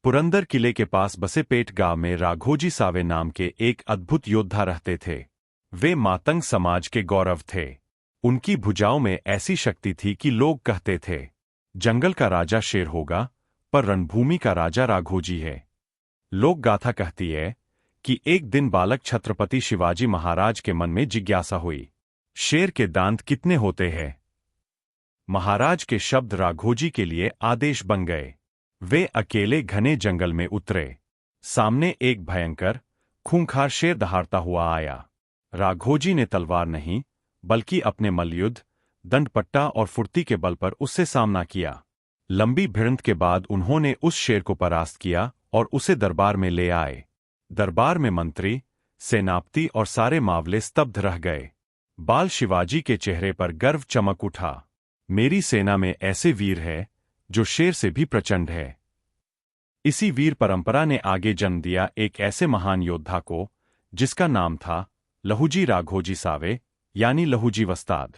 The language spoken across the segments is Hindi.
पुरंदर किले के पास बसे पेट गांव में राघोजी सावे नाम के एक अद्भुत योद्धा रहते थे। वे मातंग समाज के गौरव थे। उनकी भुजाओं में ऐसी शक्ति थी कि लोग कहते थे, जंगल का राजा शेर होगा, पर रणभूमि का राजा राघोजी है। लोक गाथा कहती है कि एक दिन बालक छत्रपति शिवाजी महाराज के मन में जिज्ञासा हुई, शेर के दांत कितने होते हैं? महाराज के शब्द राघोजी के लिए आदेश बन गए। वे अकेले घने जंगल में उतरे। सामने एक भयंकर खूंखार शेर दहाड़ता हुआ आया। राघोजी ने तलवार नहीं, बल्कि अपने मल्लयुद्ध, दंडपट्टा और फुर्ती के बल पर उससे सामना किया। लंबी भिड़ंत के बाद उन्होंने उस शेर को परास्त किया और उसे दरबार में ले आए। दरबार में मंत्री, सेनापति और सारे मावले स्तब्ध रह गए। बाल शिवाजी के चेहरे पर गर्व चमक उठा। मेरी सेना में ऐसे वीर है जो शेर से भी प्रचंड है। इसी वीर परंपरा ने आगे जन्म दिया एक ऐसे महान योद्धा को जिसका नाम था लहुजी राघोजी सावे, यानी लहुजी वस्ताद।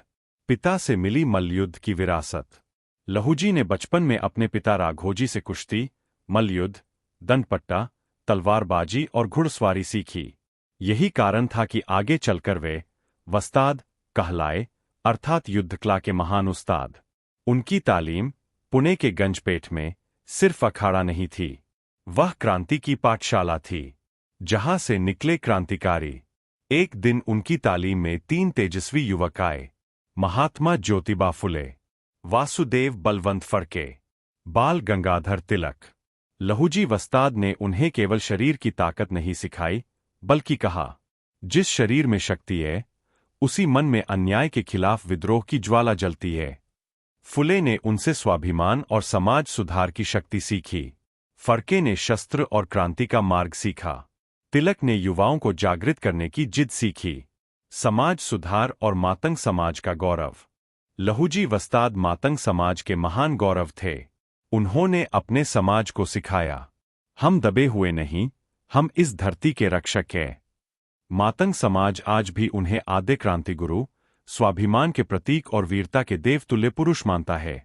पिता से मिली मल्लयुद्ध की विरासत। लहुजी ने बचपन में अपने पिता राघोजी से कुश्ती, मल्लयुद्ध, दंडपट्टा, तलवारबाजी और घुड़सवारी सीखी। यही कारण था कि आगे चलकर वे वस्ताद कहलाए, अर्थात युद्धकला के महान उस्ताद। उनकी तालीम पुणे के गंजपेट में सिर्फ अखाड़ा नहीं थी, वह क्रांति की पाठशाला थी, जहां से निकले क्रांतिकारी। एक दिन उनकी तालीम में 3 तेजस्वी युवक आए, महात्मा ज्योतिबा फुले, वासुदेव बलवंत फड़के, बाल गंगाधर तिलक। लहुजी वस्ताद ने उन्हें केवल शरीर की ताकत नहीं सिखाई, बल्कि कहा, जिस शरीर में शक्ति है, उसी मन में अन्याय के खिलाफ विद्रोह की ज्वाला जलती है। फुले ने उनसे स्वाभिमान और समाज सुधार की शक्ति सीखी। फड़के ने शस्त्र और क्रांति का मार्ग सीखा। तिलक ने युवाओं को जागृत करने की जिद सीखी। समाज सुधार और मातंग समाज का गौरव। लहुजी वस्ताद मातंग समाज के महान गौरव थे। उन्होंने अपने समाज को सिखाया, हम दबे हुए नहीं, हम इस धरती के रक्षक हैं। मातंग समाज आज भी उन्हें आद्य क्रांति गुरु, स्वाभिमान के प्रतीक और वीरता के देवतुल्य पुरुष मानता है।